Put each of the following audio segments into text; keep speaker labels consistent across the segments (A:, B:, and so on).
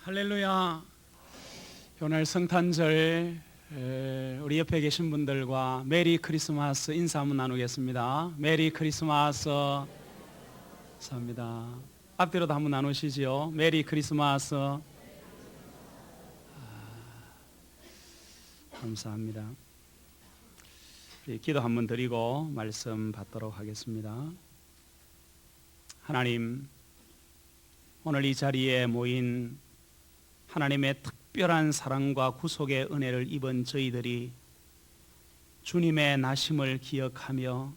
A: 할렐루야. 오늘 성탄절 우리 옆에 계신 분들과 메리 크리스마스 인사 한번 나누겠습니다. 메리 크리스마스. 감사합니다. 앞뒤로도 한번 나누시지요. 메리 크리스마스. 감사합니다. 기도 한번 드리고 말씀 받도록 하겠습니다. 하나님, 오늘 이 자리에 모인 하나님의 특별한 사랑과 구속의 은혜를 입은 저희들이 주님의 나심을 기억하며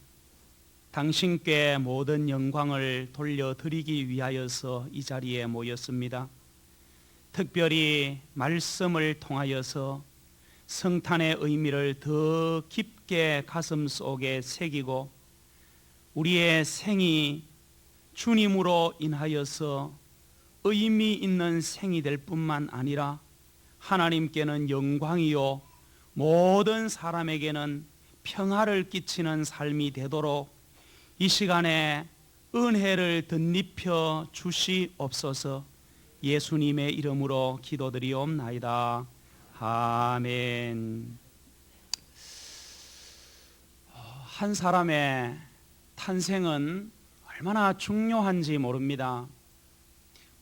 A: 당신께 모든 영광을 돌려드리기 위하여서 이 자리에 모였습니다. 특별히 말씀을 통하여서 성탄의 의미를 더 깊게 가슴 속에 새기고 우리의 생이 주님으로 인하여서 의미 있는 생이 될 뿐만 아니라 하나님께는 영광이요 모든 사람에게는 평화를 끼치는 삶이 되도록 이 시간에 은혜를 덧입혀 주시옵소서. 예수님의 이름으로 기도드리옵나이다. 아멘. 한 사람의 탄생은 얼마나 중요한지 모릅니다.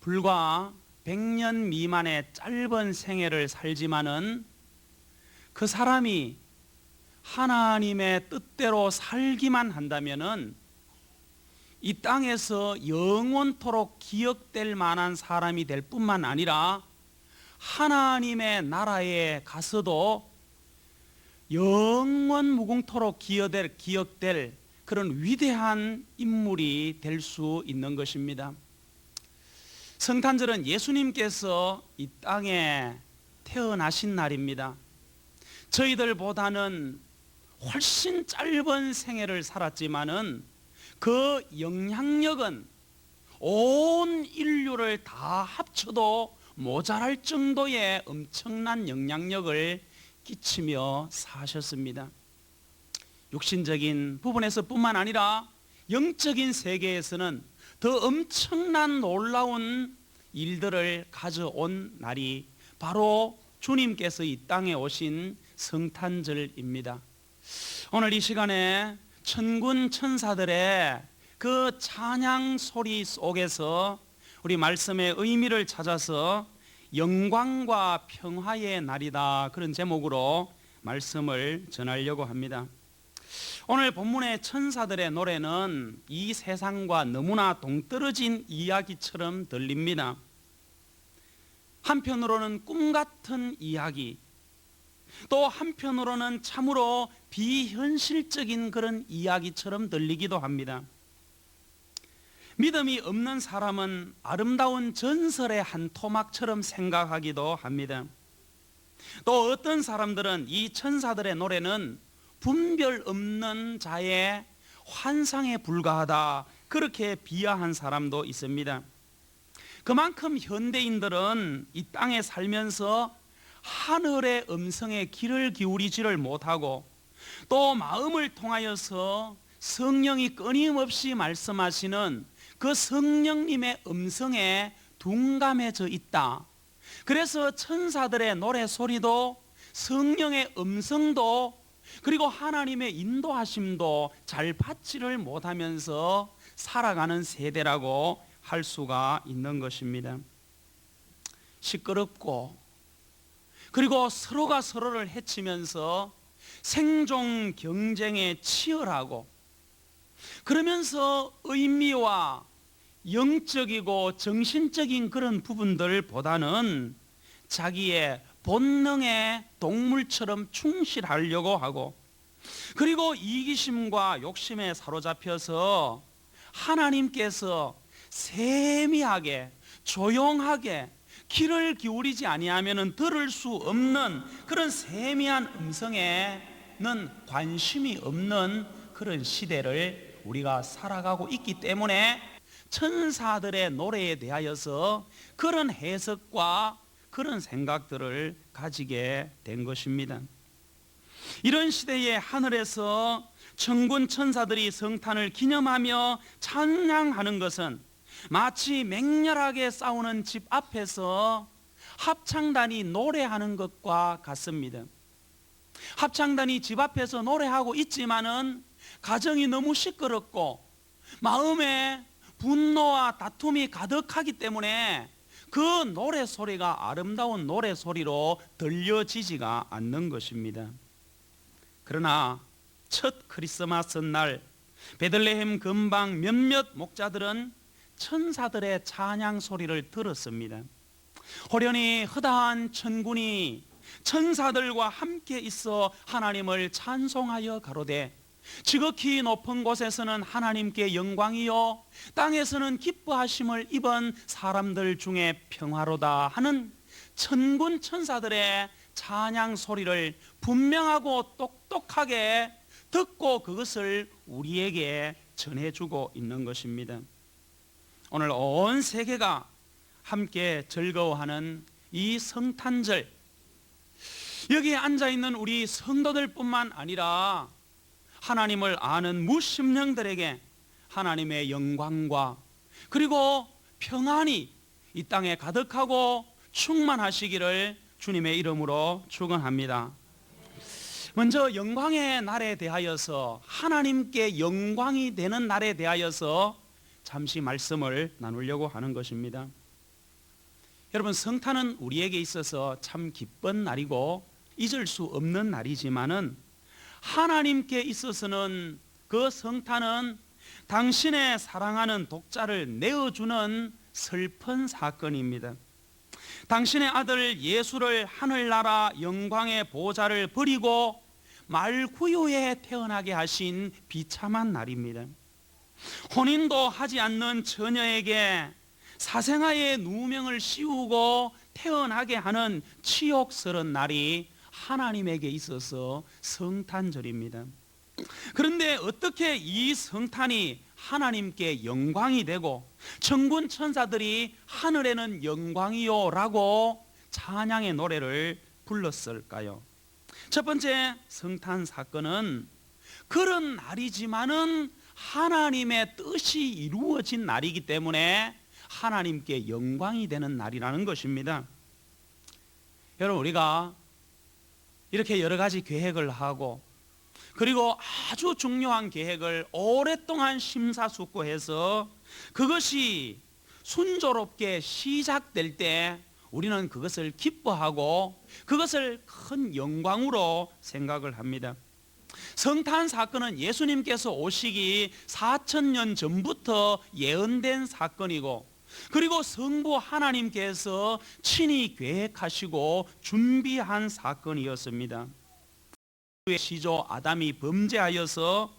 A: 불과 100년 미만의 짧은 생애를 살지만은 그 사람이 하나님의 뜻대로 살기만 한다면은 이 땅에서 영원토록 기억될 만한 사람이 될 뿐만 아니라 하나님의 나라에 가서도 영원 무궁토록 기억될 그런 위대한 인물이 될 수 있는 것입니다. 성탄절은 예수님께서 이 땅에 태어나신 날입니다. 저희들보다는 훨씬 짧은 생애를 살았지만은 그 영향력은 온 인류를 다 합쳐도 모자랄 정도의 엄청난 영향력을 끼치며 사셨습니다. 육신적인 부분에서 뿐만 아니라 영적인 세계에서는 더 엄청난 놀라운 일들을 가져온 날이 바로 주님께서 이 땅에 오신 성탄절입니다. 오늘 이 시간에 천군 천사들의 그 찬양 소리 속에서 우리 말씀의 의미를 찾아서 영광과 평화의 날이다, 그런 제목으로 말씀을 전하려고 합니다. 오늘 본문의 천사들의 노래는 이 세상과 너무나 동떨어진 이야기처럼 들립니다. 한편으로는 꿈같은 이야기, 또 한편으로는 참으로 비현실적인 그런 이야기처럼 들리기도 합니다. 믿음이 없는 사람은 아름다운 전설의 한 토막처럼 생각하기도 합니다. 또 어떤 사람들은 이 천사들의 노래는 분별 없는 자의 환상에 불과하다, 그렇게 비하한 사람도 있습니다. 그만큼 현대인들은 이 땅에 살면서 하늘의 음성에 귀를 기울이지를 못하고 또 마음을 통하여서 성령이 끊임없이 말씀하시는 그 성령님의 음성에 둔감해져 있다. 그래서 천사들의 노래 소리도 성령의 음성도 그리고 하나님의 인도하심도 잘 받지를 못하면서 살아가는 세대라고 할 수가 있는 것입니다. 시끄럽고 그리고 서로가 서로를 해치면서 생존 경쟁에 치열하고 그러면서 의미와 영적이고 정신적인 그런 부분들보다는 자기의 본능에 동물처럼 충실하려고 하고 그리고 이기심과 욕심에 사로잡혀서 하나님께서 세미하게 조용하게 귀를 기울이지 아니하면 들을 수 없는 그런 세미한 음성에는 관심이 없는 그런 시대를 우리가 살아가고 있기 때문에 천사들의 노래에 대하여서 그런 해석과 그런 생각들을 가지게 된 것입니다. 이런 시대에 하늘에서 천군 천사들이 성탄을 기념하며 찬양하는 것은 마치 맹렬하게 싸우는 집 앞에서 합창단이 노래하는 것과 같습니다. 합창단이 집 앞에서 노래하고 있지만은 가정이 너무 시끄럽고 마음에 분노와 다툼이 가득하기 때문에 그 노래 소리가 아름다운 노래 소리로 들려지지가 않는 것입니다. 그러나 첫 크리스마스 날 베들레헴 근방 몇몇 목자들은 천사들의 찬양 소리를 들었습니다. 호련히 허다한 천군이 천사들과 함께 있어 하나님을 찬송하여 가로되 지극히 높은 곳에서는 하나님께 영광이요 땅에서는 기뻐하심을 입은 사람들 중에 평화로다 하는 천군 천사들의 찬양 소리를 분명하고 똑똑하게 듣고 그것을 우리에게 전해주고 있는 것입니다. 오늘 온 세계가 함께 즐거워하는 이 성탄절, 여기에 앉아있는 우리 성도들뿐만 아니라 하나님을 아는 무심령들에게 하나님의 영광과 그리고 평안이 이 땅에 가득하고 충만하시기를 주님의 이름으로 축원합니다. 먼저 영광의 날에 대하여서, 하나님께 영광이 되는 날에 대하여서 잠시 말씀을 나누려고 하는 것입니다. 여러분, 성탄은 우리에게 있어서 참 기쁜 날이고 잊을 수 없는 날이지만은 하나님께 있어서는 그 성탄은 당신의 사랑하는 독자를 내어주는 슬픈 사건입니다. 당신의 아들 예수를 하늘나라 영광의 보좌를 버리고 말구유에 태어나게 하신 비참한 날입니다. 혼인도 하지 않는 처녀에게 사생아의 누명을 씌우고 태어나게 하는 치욕스러운 날이 하나님에게 있어서 성탄절입니다. 그런데 어떻게 이 성탄이 하나님께 영광이 되고 천군 천사들이 하늘에는 영광이요 라고 찬양의 노래를 불렀을까요? 첫 번째 성탄 사건은 그런 날이지만은 하나님의 뜻이 이루어진 날이기 때문에 하나님께 영광이 되는 날이라는 것입니다. 여러분, 우리가 이렇게 여러 가지 계획을 하고 그리고 아주 중요한 계획을 오랫동안 심사숙고해서 그것이 순조롭게 시작될 때 우리는 그것을 기뻐하고 그것을 큰 영광으로 생각을 합니다. 성탄 사건은 예수님께서 오시기 4000년 전부터 예언된 사건이고 그리고 성부 하나님께서 친히 계획하시고 준비한 사건이었습니다. 시조 아담이 범죄하여서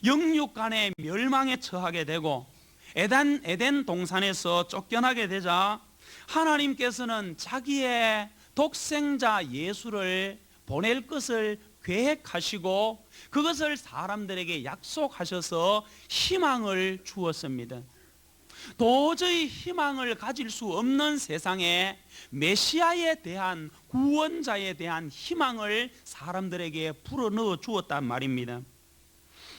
A: 영육간의 멸망에 처하게 되고 에덴 동산에서 쫓겨나게 되자 하나님께서는 자기의 독생자 예수를 보낼 것을 계획하시고 그것을 사람들에게 약속하셔서 희망을 주었습니다. 도저히 희망을 가질 수 없는 세상에 메시아에 대한, 구원자에 대한 희망을 사람들에게 불어넣어 주었단 말입니다.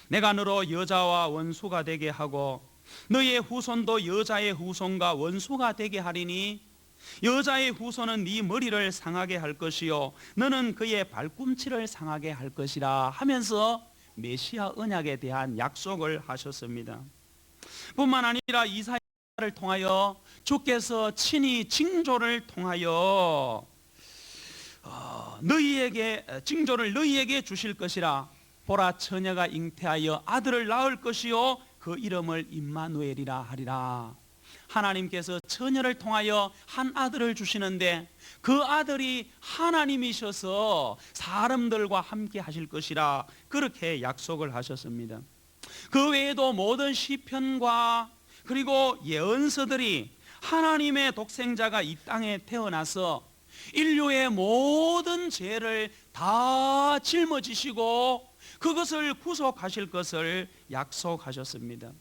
A: 내가 너로 여자와 원수가 되게 하고 너의 후손도 여자의 후손과 원수가 되게 하리니 여자의 후손은 네 머리를 상하게 할 것이요 너는 그의 발꿈치를 상하게 할 것이라 하면서 메시아 언약에 대한 약속을 하셨습니다. 뿐만 아니라 이사야를 통하여 주께서 친히 징조를 통하여 징조를 너희에게 주실 것이라. 보라, 처녀가 잉태하여 아들을 낳을 것이요 그 이름을 임마누엘이라 하리라. 하나님께서 처녀를 통하여 한 아들을 주시는데 그 아들이 하나님이셔서 사람들과 함께 하실 것이라 그렇게 약속을 하셨습니다. 그 외에도 모든 시편과 그리고 예언서들이 하나님의 독생자가 이 땅에 태어나서 인류의 모든 죄를 다 짊어지시고 그것을 구속하실 것을 약속하셨습니다.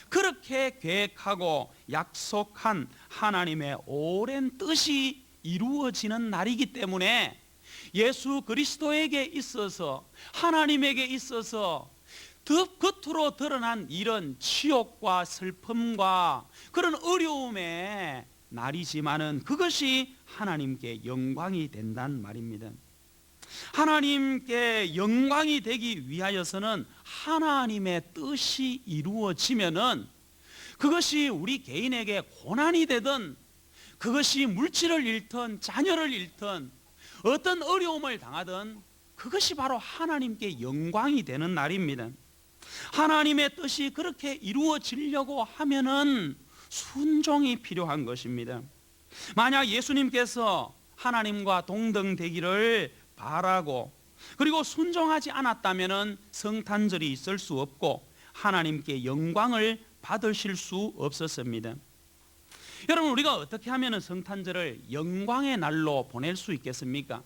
A: 그렇게 계획하고 약속한 하나님의 오랜 뜻이 이루어지는 날이기 때문에 예수 그리스도에게 있어서, 하나님에게 있어서 겉으로 드러난 이런 치욕과 슬픔과 그런 어려움에 날이지만은 그것이 하나님께 영광이 된단 말입니다. 하나님께 영광이 되기 위하여서는 하나님의 뜻이 이루어지면은 그것이 우리 개인에게 고난이 되든, 그것이 물질을 잃든 자녀를 잃든 어떤 어려움을 당하든 그것이 바로 하나님께 영광이 되는 날입니다. 하나님의 뜻이 그렇게 이루어지려고 하면은 순종이 필요한 것입니다. 만약 예수님께서 하나님과 동등되기를 바라고 그리고 순종하지 않았다면 성탄절이 있을 수 없고 하나님께 영광을 받으실 수 없었습니다. 여러분, 우리가 어떻게 하면 성탄절을 영광의 날로 보낼 수 있겠습니까?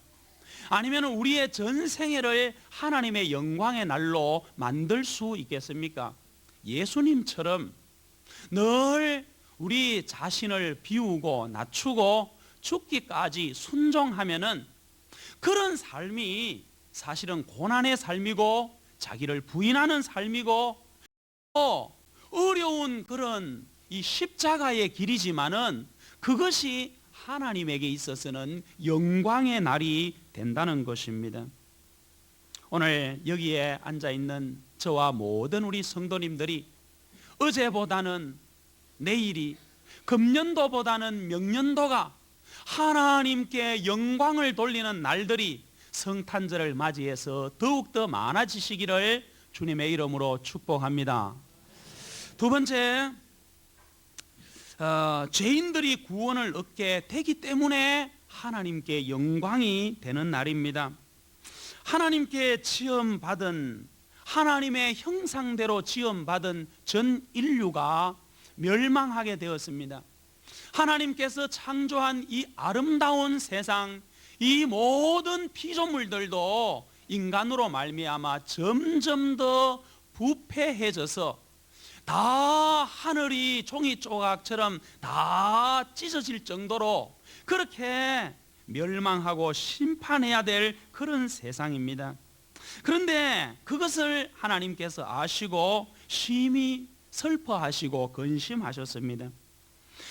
A: 아니면 우리의 전생애를 하나님의 영광의 날로 만들 수 있겠습니까? 예수님처럼 늘 우리 자신을 비우고 낮추고 죽기까지 순종하면은 그런 삶이 사실은 고난의 삶이고 자기를 부인하는 삶이고 또 어려운 그런 이 십자가의 길이지만은 그것이 하나님에게 있어서는 영광의 날이 된다는 것입니다. 오늘 여기에 앉아 있는 저와 모든 우리 성도님들이 어제보다는 내일이, 금년도보다는 명년도가 하나님께 영광을 돌리는 날들이 성탄절을 맞이해서 더욱더 많아지시기를 주님의 이름으로 축복합니다. 두 번째, 죄인들이 구원을 얻게 되기 때문에 하나님께 영광이 되는 날입니다. 하나님께 지음받은, 하나님의 형상대로 지음받은 전 인류가 멸망하게 되었습니다. 하나님께서 창조한 이 아름다운 세상, 이 모든 피조물들도 인간으로 말미암아 점점 더 부패해져서 다 하늘이 종이 조각처럼 다 찢어질 정도로 그렇게 멸망하고 심판해야 될 그런 세상입니다. 그런데 그것을 하나님께서 아시고 심히 슬퍼하시고 근심하셨습니다.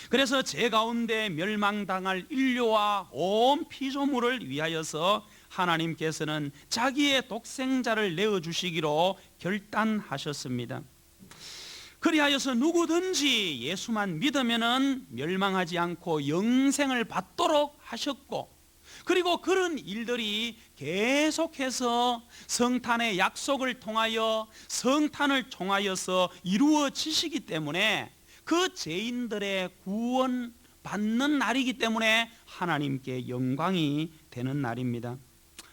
A: 그래서 제 가운데 멸망당할 인류와 온 피조물을 위하여서 하나님께서는 자기의 독생자를 내어주시기로 결단하셨습니다. 그리하여서 누구든지 예수만 믿으면은 멸망하지 않고 영생을 받도록 하셨고, 그리고 그런 일들이 계속해서 성탄의 약속을 통하여 성탄을 통하여서 이루어지시기 때문에 그 죄인들의 구원 받는 날이기 때문에 하나님께 영광이 되는 날입니다.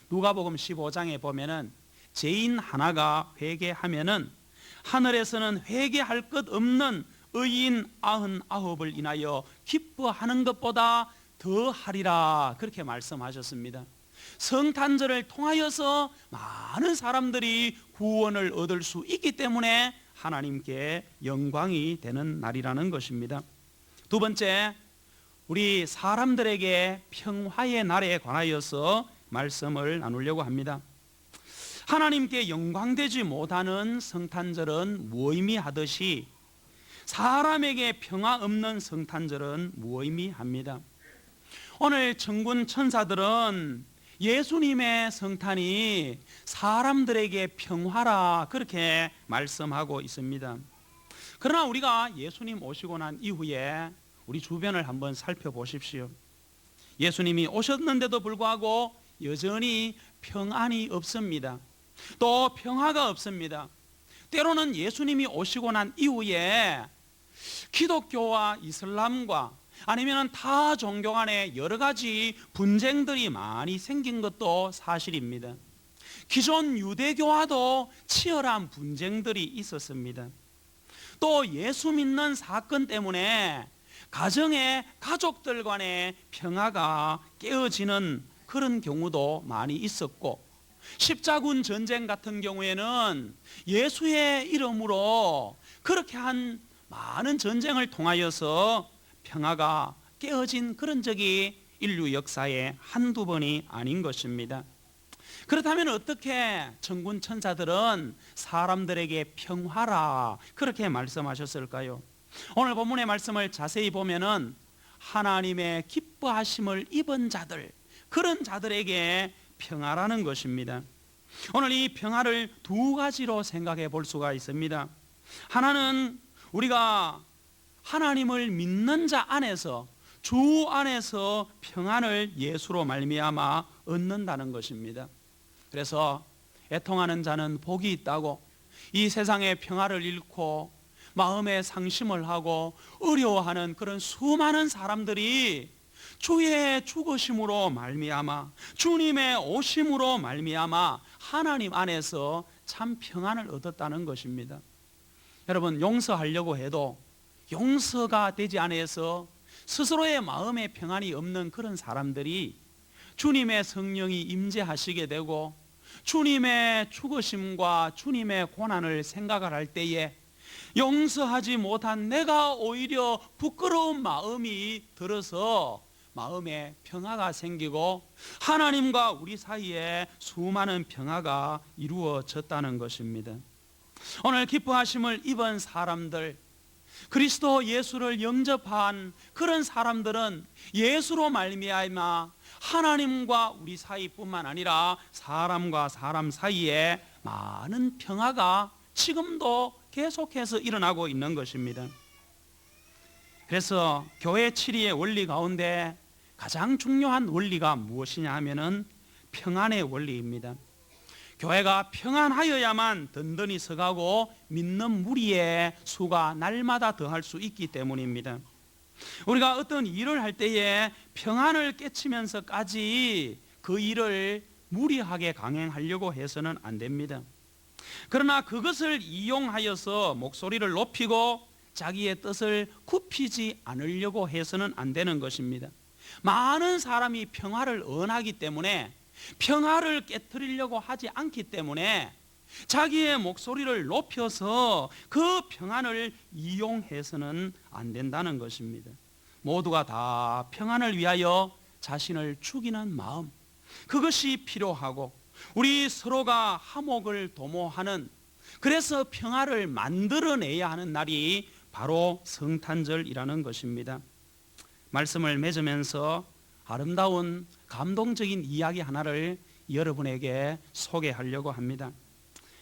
A: 누가복음 15장에 보면은 죄인 하나가 회개하면은 하늘에서는 회개할 것 없는 의인 99을 인하여 기뻐하는 것보다 더 하리라, 그렇게 말씀하셨습니다. 성탄절을 통하여서 많은 사람들이 구원을 얻을 수 있기 때문에 하나님께 영광이 되는 날이라는 것입니다. 두 번째, 우리 사람들에게 평화의 날에 관하여서 말씀을 나누려고 합니다. 하나님께 영광되지 못하는 성탄절은 무의미하듯이 사람에게 평화 없는 성탄절은 무의미합니다. 오늘 천군 천사들은 예수님의 성탄이 사람들에게 평화라, 그렇게 말씀하고 있습니다. 그러나 우리가 예수님 오시고 난 이후에 우리 주변을 한번 살펴보십시오. 예수님이 오셨는데도 불구하고 여전히 평안이 없습니다. 또 평화가 없습니다. 때로는 예수님이 오시고 난 이후에 기독교와 이슬람과 아니면 타 종교 간에 여러 가지 분쟁들이 많이 생긴 것도 사실입니다. 기존 유대교와도 치열한 분쟁들이 있었습니다. 또 예수 믿는 사건 때문에 가정의 가족들 간의 평화가 깨어지는 그런 경우도 많이 있었고, 십자군 전쟁 같은 경우에는 예수의 이름으로 그렇게 한 많은 전쟁을 통하여서 평화가 깨어진 그런 적이 인류 역사에 한두 번이 아닌 것입니다. 그렇다면 어떻게 천군 천사들은 사람들에게 평화라 그렇게 말씀하셨을까요? 오늘 본문의 말씀을 자세히 보면은 하나님의 기뻐하심을 입은 자들, 그런 자들에게 평화라는 것입니다. 오늘 이 평화를 두 가지로 생각해 볼 수가 있습니다. 하나는 우리가 하나님을 믿는 자 안에서, 주 안에서 평안을 예수로 말미암아 얻는다는 것입니다. 그래서 애통하는 자는 복이 있다고, 이 세상의 평화를 잃고 마음에 상심을 하고 어려워하는 그런 수많은 사람들이 주의 죽으심으로 말미암아, 주님의 오심으로 말미암아 하나님 안에서 참 평안을 얻었다는 것입니다. 여러분, 용서하려고 해도 용서가 되지 않아서 스스로의 마음에 평안이 없는 그런 사람들이 주님의 성령이 임재하시게 되고 주님의 죽으심과 주님의 고난을 생각을 할 때에 용서하지 못한 내가 오히려 부끄러운 마음이 들어서 마음에 평화가 생기고 하나님과 우리 사이에 수많은 평화가 이루어졌다는 것입니다. 오늘 기뻐하심을 입은 사람들, 그리스도 예수를 영접한 그런 사람들은 예수로 말미암아 하나님과 우리 사이뿐만 아니라 사람과 사람 사이에 많은 평화가 지금도 계속해서 일어나고 있는 것입니다. 그래서 교회 7위의 원리 가운데 가장 중요한 원리가 무엇이냐 하면은 평안의 원리입니다. 교회가 평안하여야만 든든히 서가고 믿는 무리의 수가 날마다 더할 수 있기 때문입니다. 우리가 어떤 일을 할 때에 평안을 깨치면서까지 그 일을 무리하게 강행하려고 해서는 안 됩니다. 그러나 그것을 이용하여서 목소리를 높이고 자기의 뜻을 굽히지 않으려고 해서는 안 되는 것입니다. 많은 사람이 평화를 원하기 때문에, 평화를 깨트리려고 하지 않기 때문에 자기의 목소리를 높여서 그 평안을 이용해서는 안 된다는 것입니다. 모두가 다 평안을 위하여 자신을 죽이는 마음, 그것이 필요하고 우리 서로가 화목을 도모하는, 그래서 평화를 만들어내야 하는 날이 바로 성탄절이라는 것입니다. 말씀을 맺으면서 아름다운 감동적인 이야기 하나를 여러분에게 소개하려고 합니다.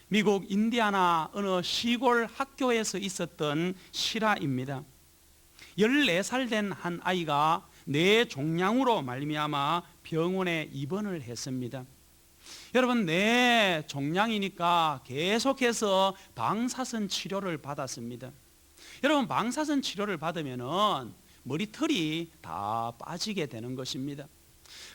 A: 미국 인디아나 어느 시골 학교에서 있었던 실화입니다. 14살 된 한 아이가 뇌종양으로 말미암아 병원에 입원을 했습니다. 여러분, 뇌종양이니까 계속해서 방사선 치료를 받았습니다. 여러분, 방사선 치료를 받으면은 머리털이 다 빠지게 되는 것입니다.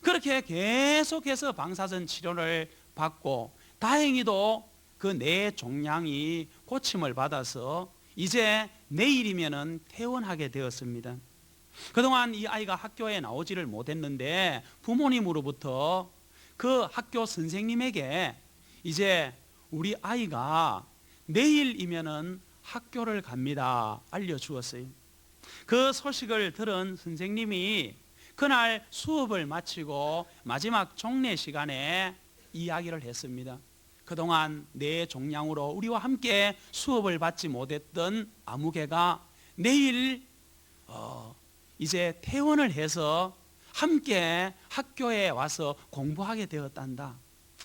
A: 그렇게 계속해서 방사선 치료를 받고 다행히도 그 뇌종양이 고침을 받아서 이제 내일이면은 퇴원하게 되었습니다. 그동안 이 아이가 학교에 나오지를 못했는데 부모님으로부터 그 학교 선생님에게 이제 우리 아이가 내일이면은 학교를 갑니다 알려주었어요. 그 소식을 들은 선생님이 그날 수업을 마치고 마지막 종례 시간에 이야기를 했습니다. 그동안 내 종양으로 우리와 함께 수업을 받지 못했던 아무개가 내일 이제 퇴원을 해서 함께 학교에 와서 공부하게 되었단다.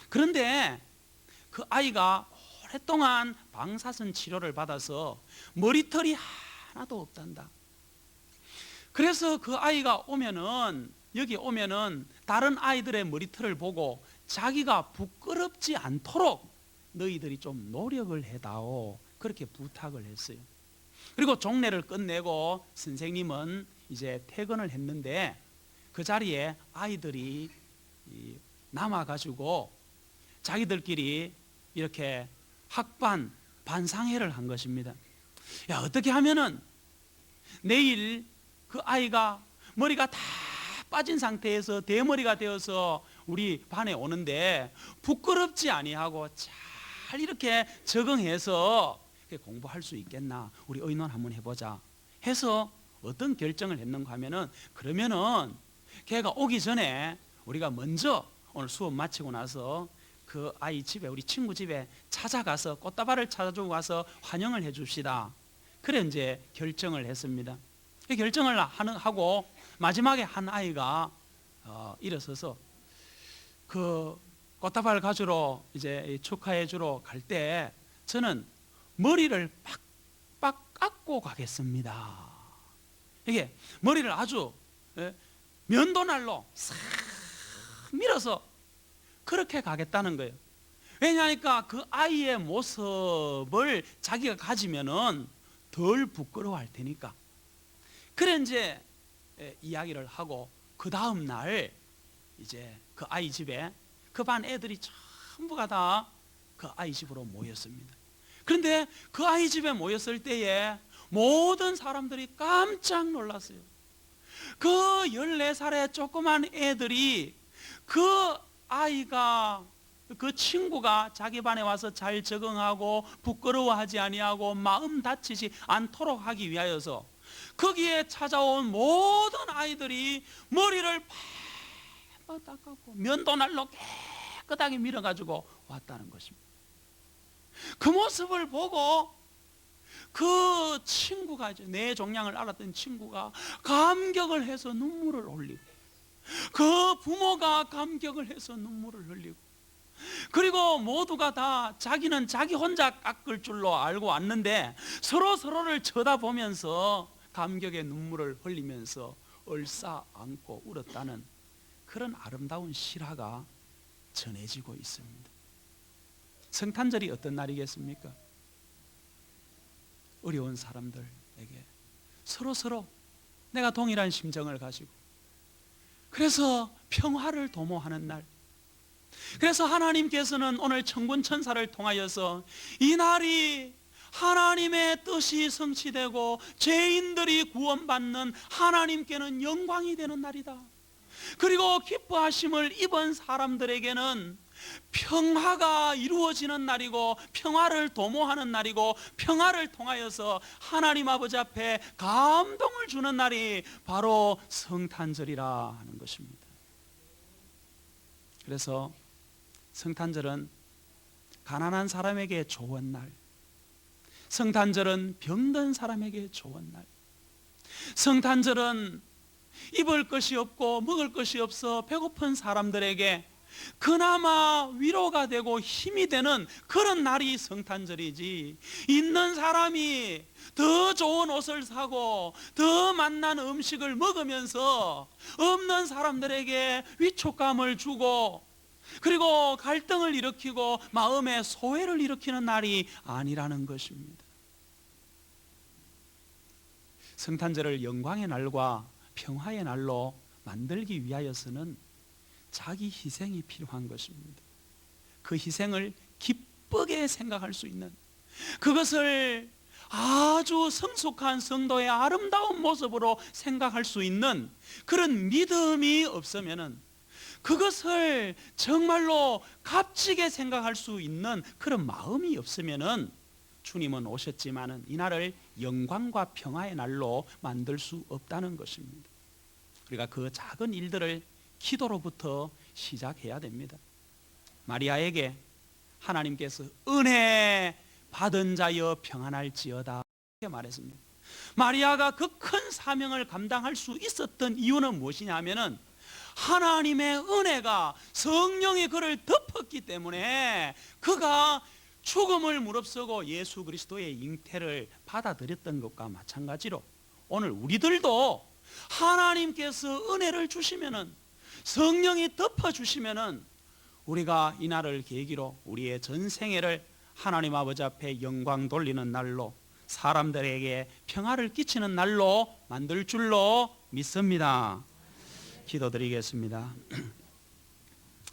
A: 그런데 그 아이가 오랫동안 방사선 치료를 받아서 머리털이 하나도 없단다. 그래서 그 아이가 오면은, 여기 오면은 다른 아이들의 머리털을 보고 자기가 부끄럽지 않도록 너희들이 좀 노력을 해다오, 그렇게 부탁을 했어요. 그리고 종례를 끝내고 선생님은 이제 퇴근을 했는데 그 자리에 아이들이 남아가지고 자기들끼리 이렇게 학반 반상회를 한 것입니다. 야, 어떻게 하면은 내일 그 아이가 머리가 다 빠진 상태에서 대머리가 되어서 우리 반에 오는데 부끄럽지 아니하고 잘 이렇게 적응해서 공부할 수 있겠나, 우리 의논 한번 해보자 해서 어떤 결정을 했는가 하면은, 그러면은 걔가 오기 전에 우리가 먼저 오늘 수업 마치고 나서 그 아이 집에, 우리 친구 집에 찾아가서 꽃다발을 찾아주고 가서 환영을 해 줍시다. 그래 이제 결정을 했습니다. 결정을 하고 마지막에 한 아이가 일어서서 그 꽃다발 가지러 이제 축하해 주러 갈 때 저는 머리를 빡빡 깎고 가겠습니다. 이게 머리를 아주 면도날로 싹 밀어서 그렇게 가겠다는 거예요. 왜냐하니까 그 아이의 모습을 자기가 가지면은 덜 부끄러워할 테니까. 그래 이제 이야기를 하고 그 다음 날 이제 그 아이 집에 그 반 애들이 전부가 다 그 아이 집으로 모였습니다. 그런데 그 아이 집에 모였을 때에 모든 사람들이 깜짝 놀랐어요. 그 14살의 조그만 애들이 그 아이가 그 친구가 자기 반에 와서 잘 적응하고 부끄러워하지 아니하고 마음 다치지 않도록 하기 위하여서 거기에 찾아온 모든 아이들이 머리를 팍 닦았고 면도날로 깨끗하게 밀어가지고 왔다는 것입니다. 그 모습을 보고 그 친구가 내 종량을 알았던 친구가 감격을 해서 눈물을 흘리고 그 부모가 감격을 해서 눈물을 흘리고 그리고 모두가 다 자기는 자기 혼자 깎을 줄로 알고 왔는데 서로를 쳐다보면서 감격의 눈물을 흘리면서 얼싸 안고 울었다는 그런 아름다운 실화가 전해지고 있습니다. 성탄절이 어떤 날이겠습니까? 어려운 사람들에게 서로 내가 동일한 심정을 가지고 그래서 평화를 도모하는 날. 그래서 하나님께서는 오늘 천군 천사를 통하여서 이 날이 하나님의 뜻이 성취되고 죄인들이 구원받는 하나님께는 영광이 되는 날이다. 그리고 기뻐하심을 입은 사람들에게는 평화가 이루어지는 날이고 평화를 도모하는 날이고 평화를 통하여서 하나님 아버지 앞에 감동을 주는 날이 바로 성탄절이라 하는 것입니다. 그래서 성탄절은 가난한 사람에게 좋은 날, 성탄절은 병든 사람에게 좋은 날, 성탄절은 입을 것이 없고 먹을 것이 없어 배고픈 사람들에게 그나마 위로가 되고 힘이 되는 그런 날이 성탄절이지, 있는 사람이 더 좋은 옷을 사고 더 맛난 음식을 먹으면서 없는 사람들에게 위축감을 주고 그리고 갈등을 일으키고 마음의 소외를 일으키는 날이 아니라는 것입니다. 성탄절을 영광의 날과 평화의 날로 만들기 위하여서는 자기 희생이 필요한 것입니다. 그 희생을 기쁘게 생각할 수 있는, 그것을 아주 성숙한 성도의 아름다운 모습으로 생각할 수 있는 그런 믿음이 없으면은, 그것을 정말로 값지게 생각할 수 있는 그런 마음이 없으면은 주님은 오셨지만은 이 날을 영광과 평화의 날로 만들 수 없다는 것입니다. 우리가 그 작은 일들을 기도로부터 시작해야 됩니다. 마리아에게 하나님께서 은혜 받은 자여 평안할지어다 이렇게 말했습니다. 마리아가 그 큰 사명을 감당할 수 있었던 이유는 무엇이냐 하면은 하나님의 은혜가, 성령이 그를 덮었기 때문에 그가 죽음을 무릅쓰고 예수 그리스도의 잉태를 받아들였던 것과 마찬가지로 오늘 우리들도 하나님께서 은혜를 주시면은, 성령이 덮어주시면은 우리가 이 날을 계기로 우리의 전생애를 하나님 아버지 앞에 영광 돌리는 날로, 사람들에게 평화를 끼치는 날로 만들 줄로 믿습니다. 기도드리겠습니다.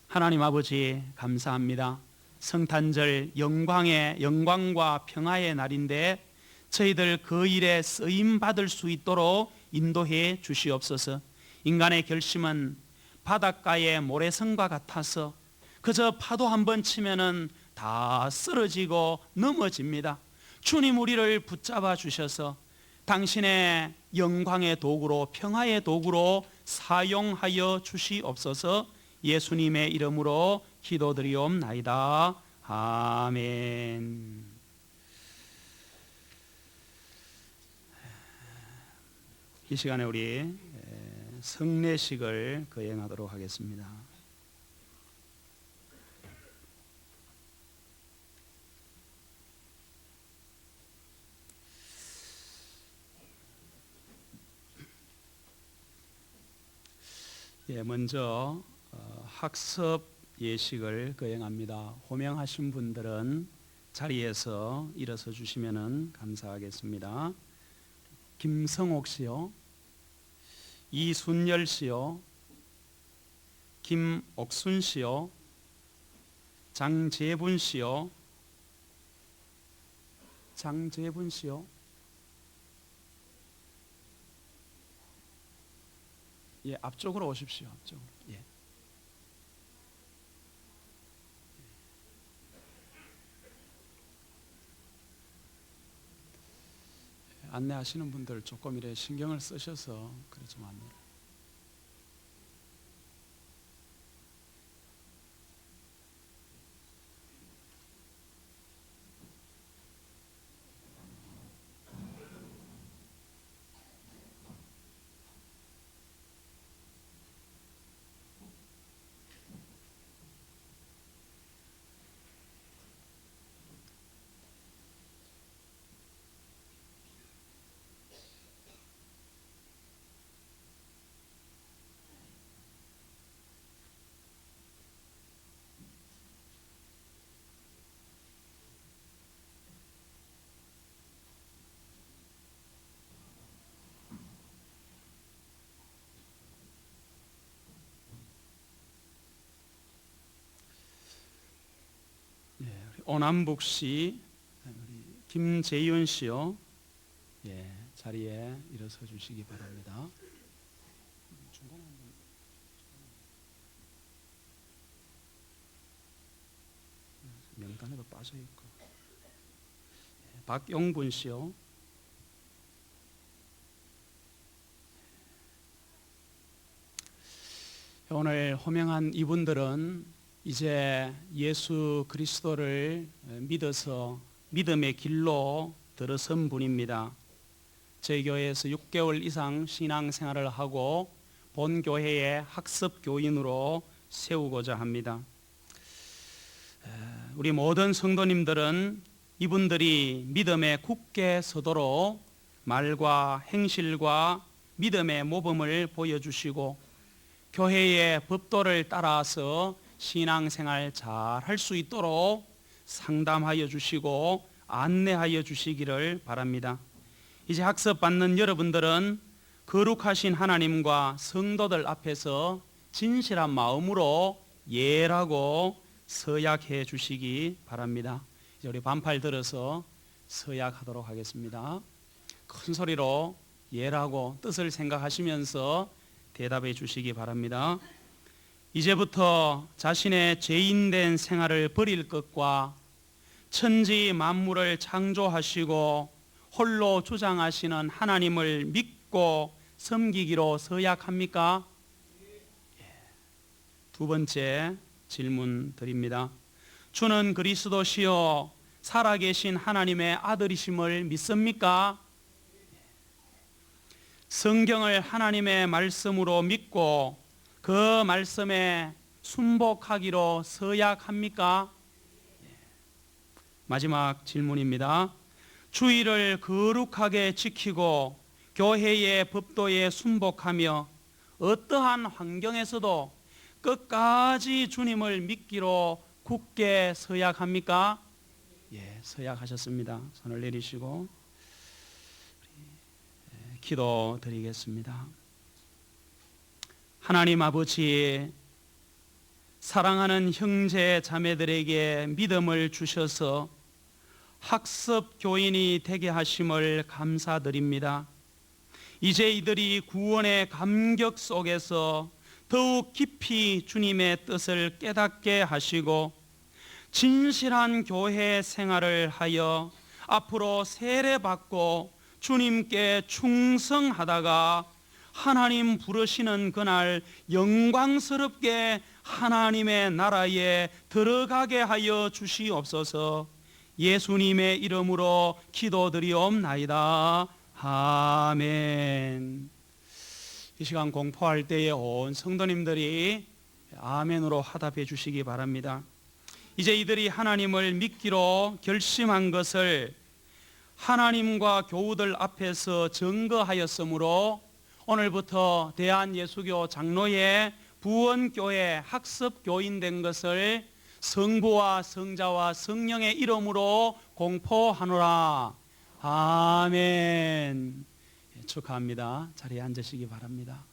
A: 하나님 아버지 감사합니다. 성탄절 영광과 평화의 날인데 저희들 그 일에 쓰임 받을 수 있도록 인도해 주시옵소서. 인간의 결심은 바닷가의 모래성과 같아서 그저 파도 한번 치면은 다 쓰러지고 넘어집니다. 주님 우리를 붙잡아 주셔서 당신의 영광의 도구로, 평화의 도구로 사용하여 주시옵소서. 예수님의 이름으로 기도드리옵나이다. 아멘. 이 시간에 우리 성례식을 거행하도록 하겠습니다. 먼저 학습 예식을 거행합니다. 호명하신 분들은 자리에서 일어서 주시면 감사하겠습니다. 김성옥 씨요, 이순열 씨요, 김옥순 씨요, 장재분 씨요, 장재분 씨요, 앞쪽으로 오십시오. 앞쪽으로. 안내하시는 분들 조금 이래 신경을 쓰셔서 그래 좀 안내를. 오남북 씨, 김재윤 씨요, 자리에 일어서 주시기 바랍니다. 중간에 한번 명단에도 빠져 있고. 박용분 씨요. 오늘 호명한 이분들은 이제 예수 그리스도를 믿어서 믿음의 길로 들어선 분입니다. 저희 교회에서 6개월 이상 신앙생활을 하고 본 교회의 학습 교인으로 세우고자 합니다. 우리 모든 성도님들은 이분들이 믿음에 굳게 서도록 말과 행실과 믿음의 모범을 보여주시고 교회의 법도를 따라서 신앙생활 잘 할 수 있도록 상담하여 주시고 안내하여 주시기를 바랍니다. 이제 학습 받는 여러분들은 거룩하신 하나님과 성도들 앞에서 진실한 마음으로 예라고 서약해 주시기 바랍니다. 이제 우리 반팔 들어서 서약하도록 하겠습니다. 큰 소리로 예라고 뜻을 생각하시면서 대답해 주시기 바랍니다. 이제부터 자신의 죄인된 생활을 버릴 것과 천지 만물을 창조하시고 홀로 주장하시는 하나님을 믿고 섬기기로 서약합니까? 두 번째 질문 드립니다. 주는 그리스도시요 살아계신 하나님의 아들이심을 믿습니까? 성경을 하나님의 말씀으로 믿고 그 말씀에 순복하기로 서약합니까? 마지막 질문입니다. 주의를 거룩하게 지키고 교회의 법도에 순복하며 어떠한 환경에서도 끝까지 주님을 믿기로 굳게 서약합니까? 서약하셨습니다. 손을 내리시고 기도 드리겠습니다. 하나님 아버지, 사랑하는 형제 자매들에게 믿음을 주셔서 학습 교인이 되게 하심을 감사드립니다. 이제 이들이 구원의 감격 속에서 더욱 깊이 주님의 뜻을 깨닫게 하시고 진실한 교회 생활을 하여 앞으로 세례받고 주님께 충성하다가 하나님 부르시는 그날 영광스럽게 하나님의 나라에 들어가게 하여 주시옵소서. 예수님의 이름으로 기도드리옵나이다. 아멘. 이 시간 공포할 때에 온 성도님들이 아멘으로 화답해 주시기 바랍니다. 이제 이들이 하나님을 믿기로 결심한 것을 하나님과 교우들 앞에서 증거하였으므로 오늘부터 대한예수교 장로의 부원교회 학습교인 된 것을 성부와 성자와 성령의 이름으로 공포하노라. 아멘. 축하합니다. 자리에 앉으시기 바랍니다.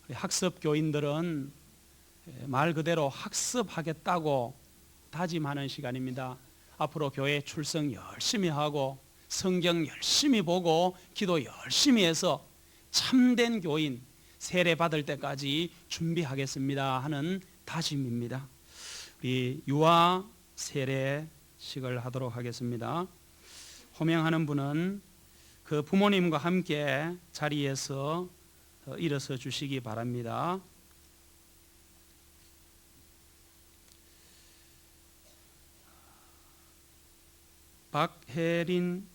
A: 우리 학습교인들은 말 그대로 학습하겠다고 다짐하는 시간입니다. 앞으로 교회 출석 열심히 하고 성경 열심히 보고 기도 열심히 해서 참된 교인 세례 받을 때까지 준비하겠습니다 하는 다짐입니다. 우리 유아 세례식을 하도록 하겠습니다. 호명하는 분은 그 부모님과 함께 자리에서 일어서 주시기 바랍니다. 박혜린,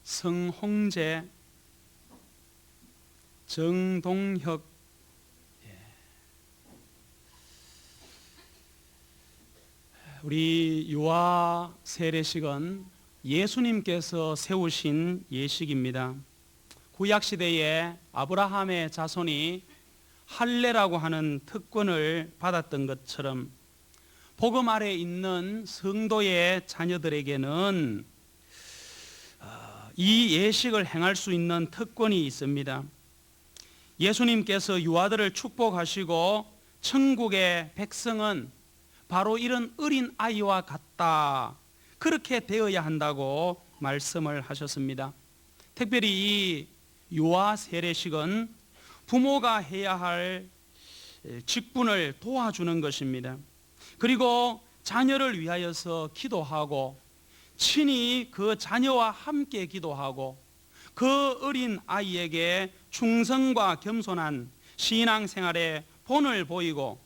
A: 성홍재, 정동혁, 우리 유아 세례식은 예수님께서 세우신 예식입니다. 구약시대에 아브라함의 자손이 할례라고 하는 특권을 받았던 것처럼 복음 아래 있는 성도의 자녀들에게는 이 예식을 행할 수 있는 특권이 있습니다. 예수님께서 유아들을 축복하시고 천국의 백성은 바로 이런 어린 아이와 같다, 그렇게 되어야 한다고 말씀을 하셨습니다. 특별히 이 유아 세례식은 부모가 해야 할 직분을 도와주는 것입니다. 그리고 자녀를 위하여서 기도하고 친히 그 자녀와 함께 기도하고 그 어린 아이에게 충성과 겸손한 신앙생활의 본을 보이고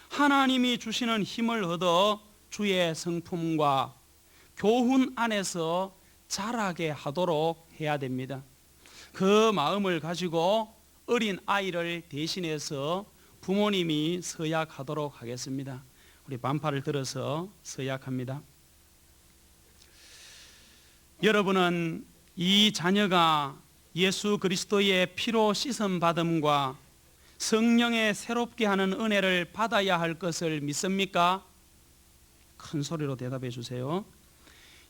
A: 하나님이 주시는 힘을 얻어 주의 성품과 교훈 안에서 자라게 하도록 해야 됩니다. 그 마음을 가지고 어린 아이를 대신해서 부모님이 서약하도록 하겠습니다. 우리 반팔을 들어서 서약합니다. 여러분은 이 자녀가 예수 그리스도의 피로 씻음 받음과 성령의 새롭게 하는 은혜를 받아야 할 것을 믿습니까? 큰 소리로 대답해 주세요.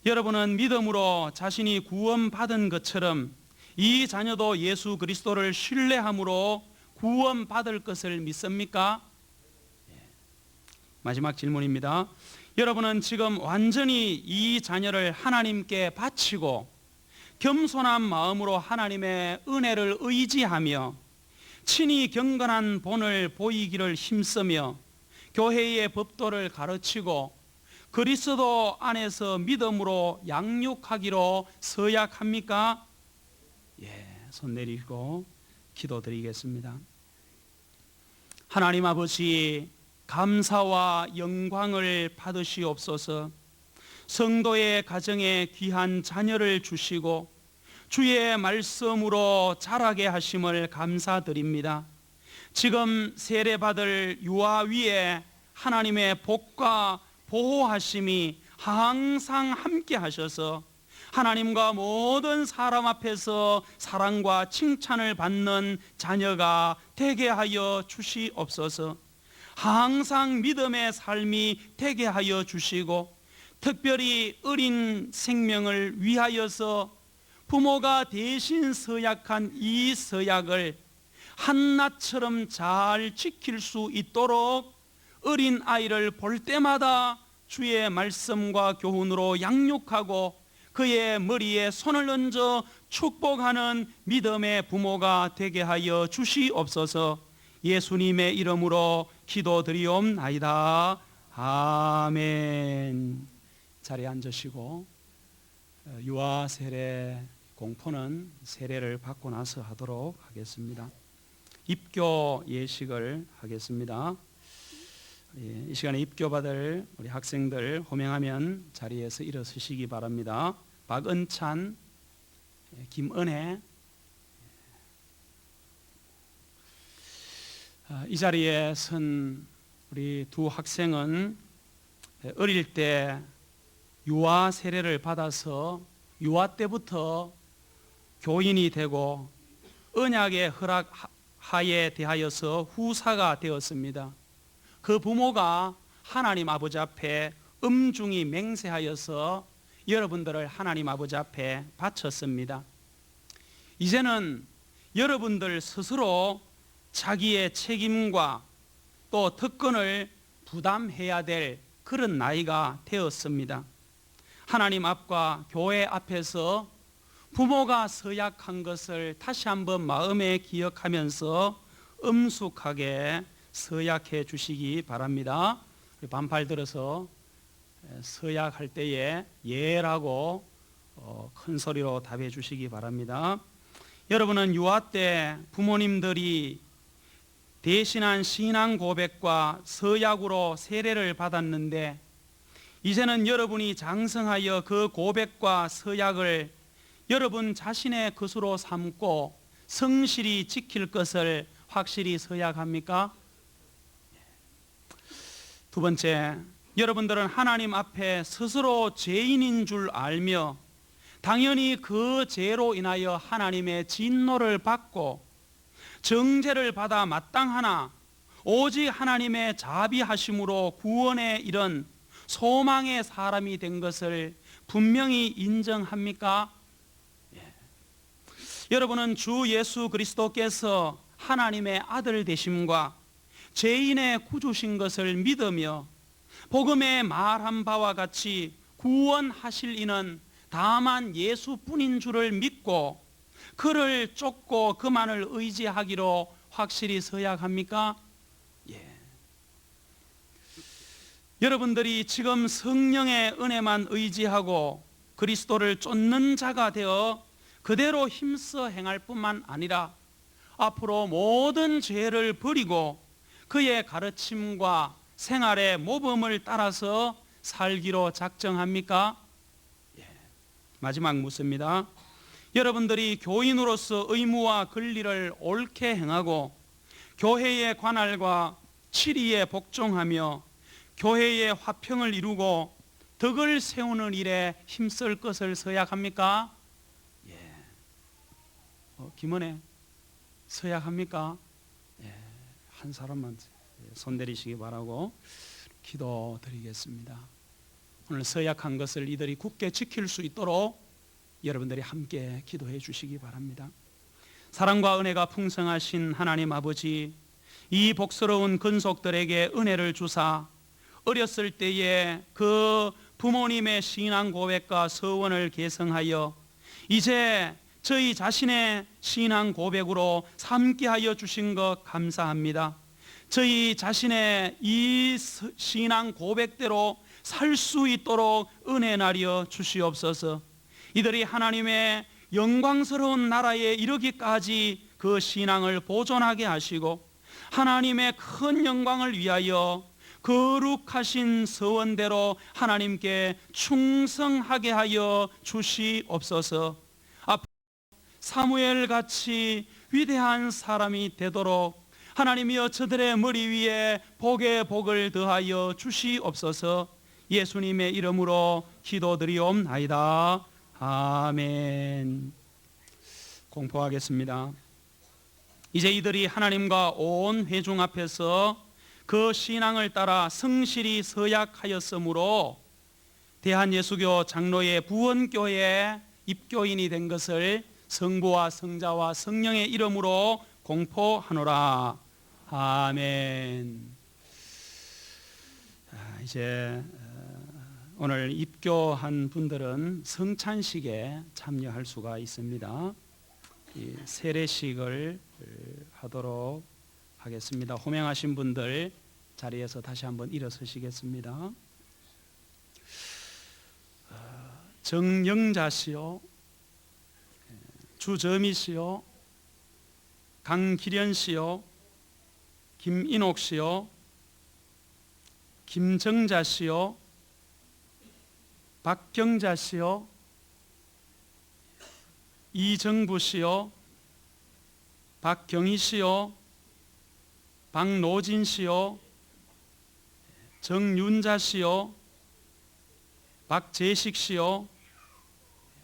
A: 여러분은 믿음으로 자신이 구원받은 것처럼 이 자녀도 예수 그리스도를 신뢰함으로 구원받을 것을 믿습니까? 마지막 질문입니다. 여러분은 지금 완전히 이 자녀를 하나님께 바치고 겸손한 마음으로 하나님의 은혜를 의지하며 친히 경건한 본을 보이기를 힘쓰며 교회의 법도를 가르치고 그리스도 안에서 믿음으로 양육하기로 서약합니까? 손 내리고 기도드리겠습니다. 하나님 아버지, 감사와 영광을 받으시옵소서. 성도의 가정에 귀한 자녀를 주시고 주의 말씀으로 자라게 하심을 감사드립니다. 지금 세례받을 유아 위에 하나님의 복과 보호하심이 항상 함께 하셔서 하나님과 모든 사람 앞에서 사랑과 칭찬을 받는 자녀가 되게 하여 주시옵소서. 항상 믿음의 삶이 되게 하여 주시고 특별히 어린 생명을 위하여서 부모가 대신 서약한 이 서약을 한낱처럼 잘 지킬 수 있도록 어린 아이를 볼 때마다 주의 말씀과 교훈으로 양육하고 그의 머리에 손을 얹어 축복하는 믿음의 부모가 되게 하여 주시옵소서. 예수님의 이름으로 기도드리옵나이다. 아멘. 자리에 앉으시고 유아 세례 공포는 세례를 받고 나서 하도록 하겠습니다. 입교 예식을 하겠습니다. 이 시간에 입교받을 우리 학생들 호명하면 자리에서 일어서시기 바랍니다. 박은찬, 김은혜, 이 자리에 선 우리 두 학생은 어릴 때 유아 세례를 받아서 유아 때부터 교인이 되고 언약의 허락 하에 대하여서 후사가 되었습니다. 그 부모가 하나님 아버지 앞에 엄중히 맹세하여서 여러분들을 하나님 아버지 앞에 바쳤습니다. 이제는 여러분들 스스로 자기의 책임과 또 특권을 부담해야 될 그런 나이가 되었습니다. 하나님 앞과 교회 앞에서 부모가 서약한 것을 다시 한번 마음에 기억하면서 엄숙하게 서약해 주시기 바랍니다. 반팔 들어서 서약할 때에 예라고 큰 소리로 답해 주시기 바랍니다. 여러분은 유아 때 부모님들이 대신한 신앙 고백과 서약으로 세례를 받았는데 이제는 여러분이 장성하여 그 고백과 서약을 여러분 자신의 것으로 삼고 성실히 지킬 것을 확실히 서약합니까? 두 번째, 여러분들은 하나님 앞에 스스로 죄인인 줄 알며 당연히 그 죄로 인하여 하나님의 진노를 받고 정죄를 받아 마땅하나 오직 하나님의 자비하심으로 구원에 이른 소망의 사람이 된 것을 분명히 인정합니까? 여러분은 주 예수 그리스도께서 하나님의 아들 되심과 죄인의 구주신 것을 믿으며 복음에 말한 바와 같이 구원하실 이는 다만 예수뿐인 줄을 믿고 그를 쫓고 그만을 의지하기로 확실히 서약합니까? 여러분들이 지금 성령의 은혜만 의지하고 그리스도를 쫓는 자가 되어 그대로 힘써 행할 뿐만 아니라 앞으로 모든 죄를 버리고 그의 가르침과 생활의 모범을 따라서 살기로 작정합니까? 마지막 묻습니다. 여러분들이 교인으로서 의무와 권리를 옳게 행하고 교회의 관할과 치리에 복종하며 교회의 화평을 이루고 덕을 세우는 일에 힘쓸 것을 서약합니까? 김은혜 서약합니까? 한 사람만 손 내리시기 바라고 기도드리겠습니다. 오늘 서약한 것을 이들이 굳게 지킬 수 있도록 여러분들이 함께 기도해 주시기 바랍니다. 사랑과 은혜가 풍성하신 하나님 아버지, 이 복스러운 근속들에게 은혜를 주사 어렸을 때에 그 부모님의 신앙 고백과 서원을 계승하여 이제 저희 자신의 신앙 고백으로 삼게 하여 주신 것 감사합니다. 저희 자신의 이 신앙 고백대로 살 수 있도록 은혜 나려 주시옵소서. 이들이 하나님의 영광스러운 나라에 이르기까지 그 신앙을 보존하게 하시고 하나님의 큰 영광을 위하여 거룩하신 서원대로 하나님께 충성하게 하여 주시옵소서. 사무엘 같이 위대한 사람이 되도록 하나님이여 저들의 머리 위에 복의 복을 더하여 주시옵소서. 예수님의 이름으로 기도드리옵나이다. 아멘. 공포하겠습니다. 이제 이들이 하나님과 온 회중 앞에서 그 신앙을 따라 성실히 서약하였으므로 대한예수교 장로의 부원교회에 입교인이 된 것을 성부와 성자와 성령의 이름으로 공포하노라. 아멘. 이제 오늘 입교한 분들은 성찬식에 참여할 수가 있습니다. 이 세례식을 하도록 하겠습니다. 호명하신 분들 자리에서 다시 한번 일어서시겠습니다. 정영자 씨요, 주저미 씨요, 강기련 씨요, 김인옥 씨요, 김정자 씨요, 박경자 씨요, 이정부 씨요, 박경희 씨요, 박노진 씨요, 정윤자 씨요, 박재식 씨요,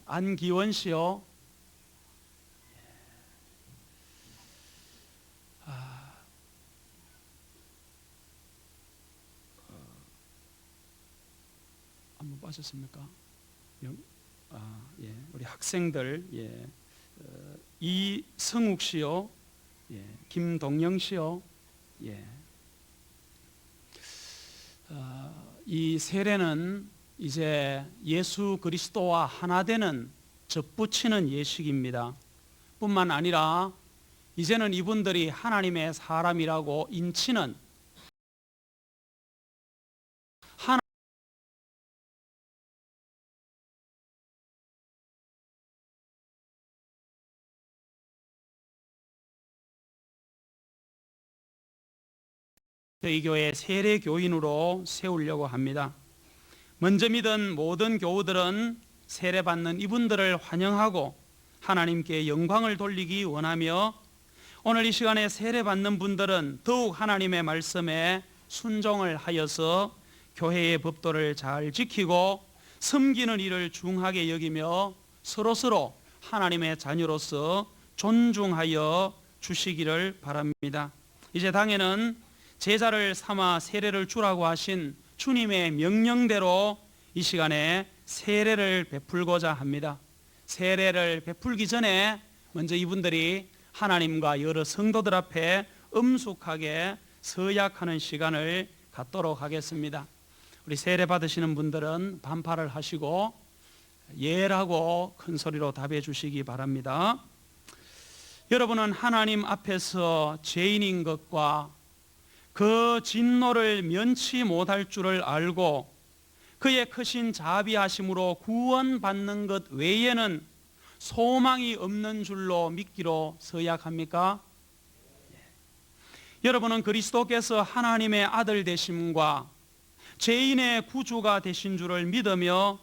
A: 안기원 씨요. 한번 빠졌습니까? 예, 우리 학생들, 예, 이성욱 씨요, 예, 김동영 씨요, 예. 이 세례는 이제 예수 그리스도와 하나 되는 접붙이는 예식입니다. 뿐만 아니라 이제는 이분들이 하나님의 사람이라고 인치는 저희 교회 세례 교인으로 세우려고 합니다. 먼저 믿은 모든 교우들은 세례받는 이분들을 환영하고 하나님께 영광을 돌리기 원하며, 오늘 이 시간에 세례받는 분들은 더욱 하나님의 말씀에 순종을 하여서 교회의 법도를 잘 지키고 섬기는 일을 중하게 여기며 서로서로 하나님의 자녀로서 존중하여 주시기를 바랍니다. 이제 당에는 제자를 삼아 세례를 주라고 하신 주님의 명령대로 이 시간에 세례를 베풀고자 합니다. 세례를 베풀기 전에 먼저 이분들이 하나님과 여러 성도들 앞에 엄숙하게 서약하는 시간을 갖도록 하겠습니다. 우리 세례 받으시는 분들은 반팔을 하시고 예라고 큰 소리로 답해 주시기 바랍니다. 여러분은 하나님 앞에서 죄인인 것과 그 진노를 면치 못할 줄을 알고 그의 크신 자비하심으로 구원받는 것 외에는 소망이 없는 줄로 믿기로 서약합니까? 여러분은 그리스도께서 하나님의 아들 되심과 죄인의 구주가 되신 줄을 믿으며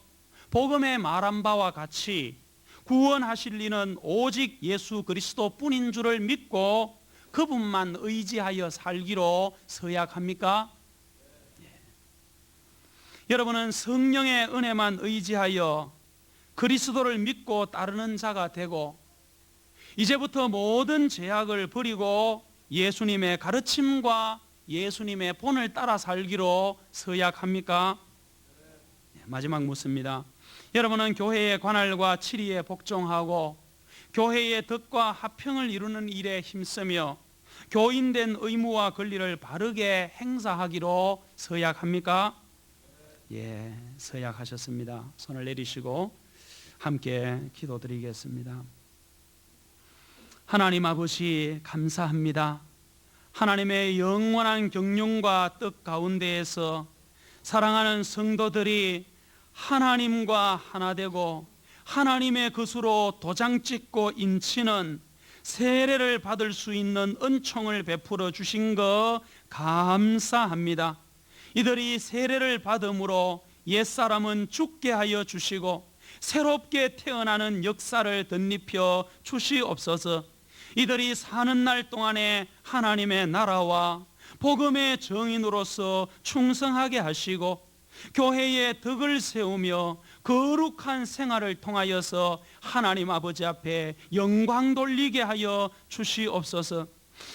A: 복음에 말한 바와 같이 구원하실 이는 오직 예수 그리스도뿐인 줄을 믿고 그분만 의지하여 살기로 서약합니까? 여러분은 성령의 은혜만 의지하여 그리스도를 믿고 따르는 자가 되고 이제부터 모든 제약을 버리고 예수님의 가르침과 예수님의 본을 따라 살기로 서약합니까? 마지막 묻습니다. 여러분은 교회의 관할과 치리에 복종하고 교회의 덕과 화평을 이루는 일에 힘쓰며 교인된 의무와 권리를 바르게 행사하기로 서약합니까? 예, 서약하셨습니다. 손을 내리시고 함께 기도드리겠습니다. 하나님 아버지 감사합니다. 하나님의 영원한 경륜과 뜻 가운데에서 사랑하는 성도들이 하나님과 하나 되고 하나님의 것으로 도장 찍고 인치는 세례를 받을 수 있는 은총을 베풀어 주신 것 감사합니다. 이들이 세례를 받음으로 옛사람은 죽게 하여 주시고 새롭게 태어나는 역사를 덧입혀 주시옵소서. 이들이 사는 날 동안에 하나님의 나라와 복음의 정인으로서 충성하게 하시고 교회의 덕을 세우며 거룩한 생활을 통하여서 하나님 아버지 앞에 영광 돌리게 하여 주시옵소서.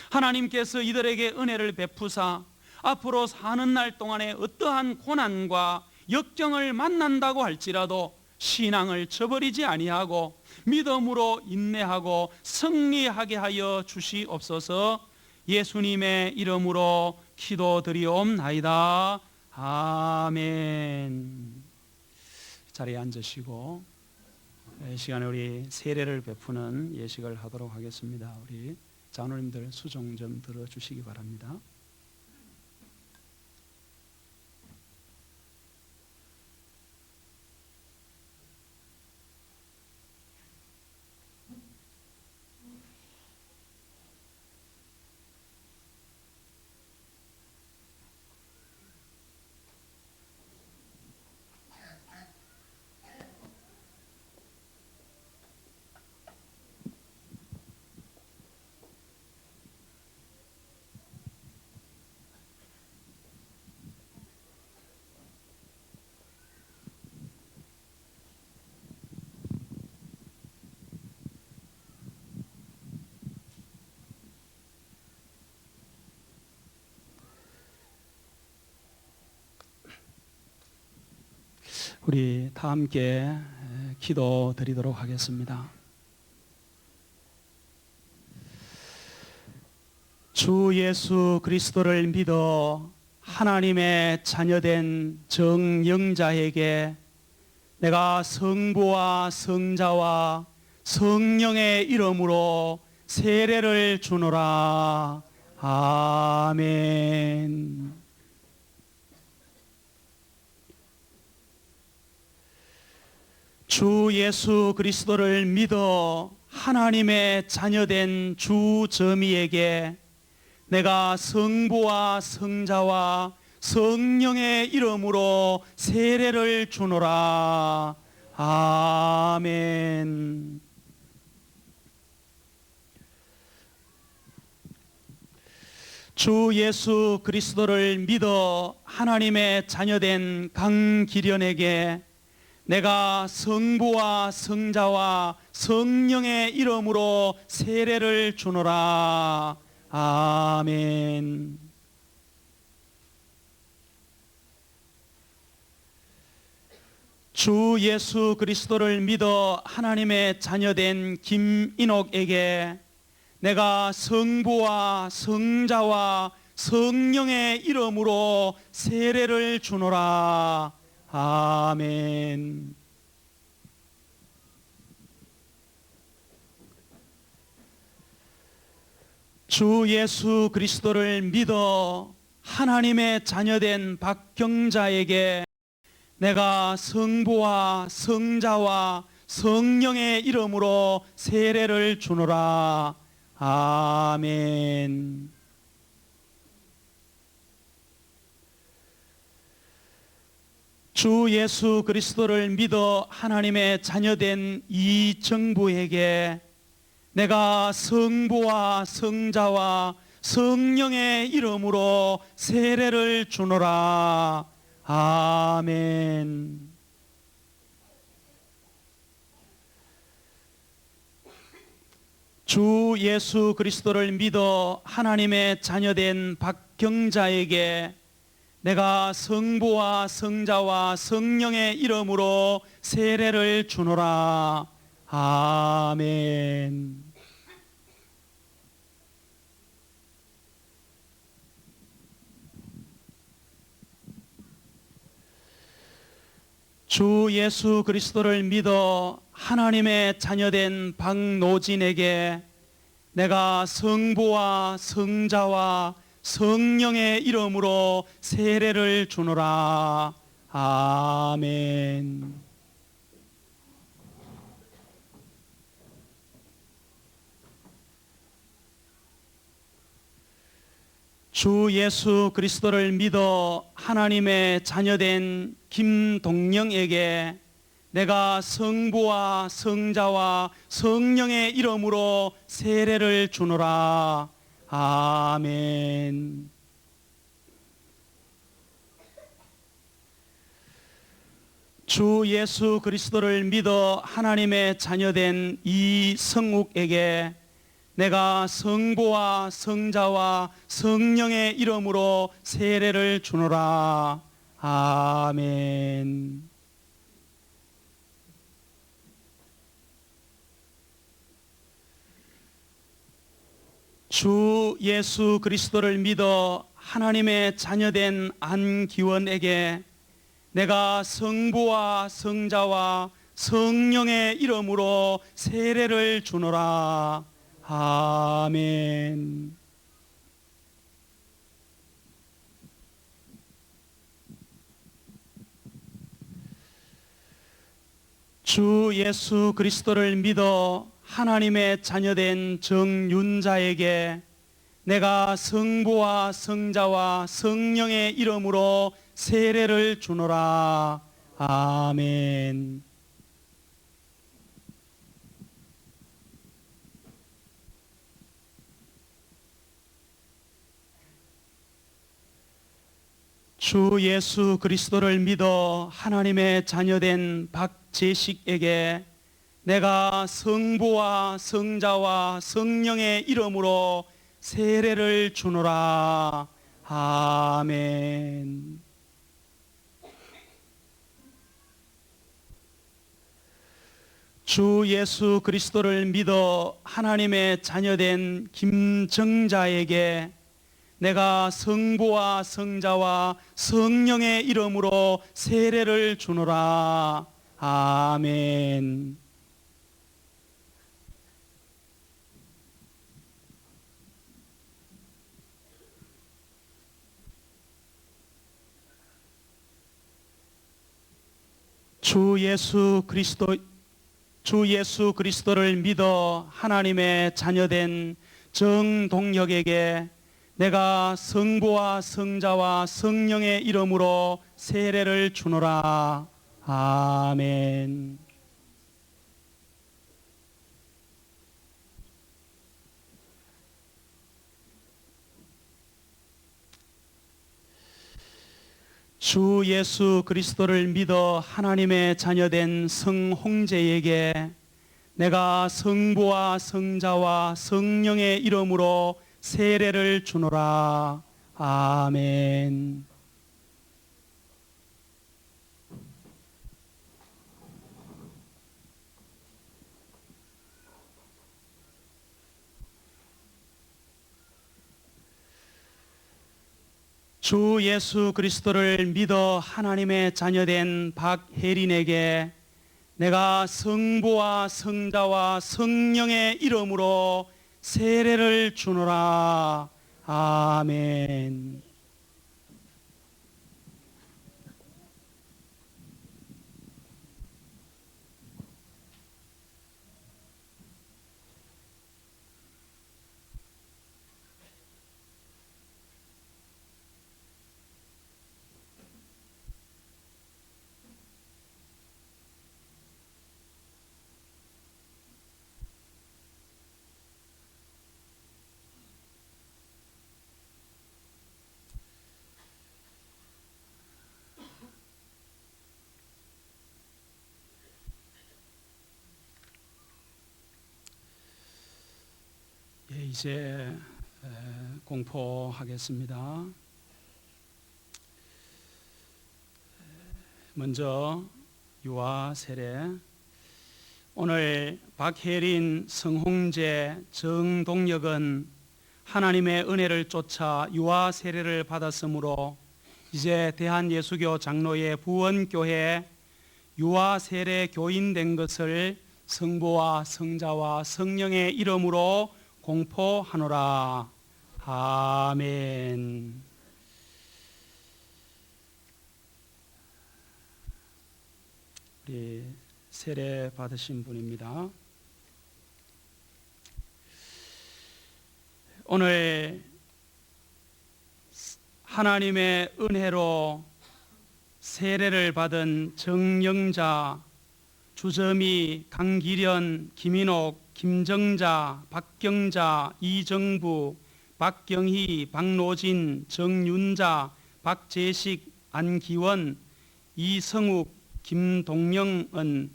A: 하나님께서 이들에게 은혜를 베푸사 앞으로 사는 날 동안에 어떠한 고난과 역경을 만난다고 할지라도 신앙을 저버리지 아니하고 믿음으로 인내하고 승리하게 하여 주시옵소서. 예수님의 이름으로 기도드리옵나이다. 아멘. 자리에 앉으시고 이 시간에 우리 세례를 베푸는 예식을 하도록 하겠습니다. 우리 장로님들 수종 좀 들어주시기 바랍니다. 우리 다 함께 기도 드리도록 하겠습니다. 주 예수 그리스도를 믿어 하나님의 자녀된 정영자에게 내가 성부와 성자와 성령의 이름으로 세례를 주노라. 아멘. 주 예수 그리스도를 믿어 하나님의 자녀된 주 저미에게 내가 성부와 성자와 성령의 이름으로 세례를 주노라. 아멘. 주 예수 그리스도를 믿어 하나님의 자녀된 강기련에게 내가 성부와 성자와 성령의 이름으로 세례를 주노라. 아멘. 주 예수 그리스도를 믿어 하나님의 자녀된 김인옥에게 내가 성부와 성자와 성령의 이름으로 세례를 주노라. 아멘. 주 예수 그리스도를 믿어 하나님의 자녀된 박경자에게 내가 성부와 성자와 성령의 이름으로 세례를 주노라. 아멘. 주 예수 그리스도를 믿어 하나님의 자녀된 이정부에게 내가 성부와 성자와 성령의 이름으로 세례를 주노라. 아멘. 주 예수 그리스도를 믿어 하나님의 자녀된 박경자에게 내가 성부와 성자와 성령의 이름으로 세례를 주노라. 아멘. 주 예수 그리스도를 믿어 하나님의 자녀된 박노진에게 내가 성부와 성자와 성령의 이름으로 세례를 주노라. 아멘. 주 예수 그리스도를 믿어 하나님의 자녀된 김동영에게 내가 성부와 성자와 성령의 이름으로 세례를 주노라. 아멘. 주 예수 그리스도를 믿어 하나님의 자녀된 이성욱에게 내가 성부와 성자와 성령의 이름으로 세례를 주노라. 아멘. 주 예수 그리스도를 믿어 하나님의 자녀된 안기원에게 내가 성부와 성자와 성령의 이름으로 세례를 주노라. 아멘. 주 예수 그리스도를 믿어 하나님의 자녀된 정윤자에게 내가 성부와 성자와 성령의 이름으로 세례를 주노라. 아멘. 주 예수 그리스도를 믿어 하나님의 자녀된 박재식에게 내가 성부와 성자와 성령의 이름으로 세례를 주노라. 아멘. 주 예수 그리스도를 믿어 하나님의 자녀된 김정자에게 내가 성부와 성자와 성령의 이름으로 세례를 주노라. 아멘. 주 예수 그리스도를 믿어 하나님의 자녀된 정동혁에게 내가 성부와 성자와 성령의 이름으로 세례를 주노라. 아멘. 주 예수 그리스도를 믿어 하나님의 자녀된 성홍재에게 내가 성부와 성자와 성령의 이름으로 세례를 주노라. 아멘. 주 예수 그리스도를 믿어 하나님의 자녀된 박혜린에게 내가 성부와 성자와 성령의 이름으로 세례를 주노라. 아멘. 이제 공포하겠습니다. 먼저 유아 세례. 오늘 박혜린, 성홍재, 정동혁은 하나님의 은혜를 쫓아 유아 세례를 받았으므로 이제 대한예수교 장로회 부원교회 유아 세례 교인 된 것을 성부와 성자와 성령의 이름으로 공포하노라. 아멘. 우리 세례 받으신 분입니다. 오늘 하나님의 은혜로 세례를 받은 정영자, 주점이, 강기련, 김인옥, 김정자, 박경자, 이정부, 박경희, 박노진, 정윤자, 박재식, 안기원, 이성욱, 김동영은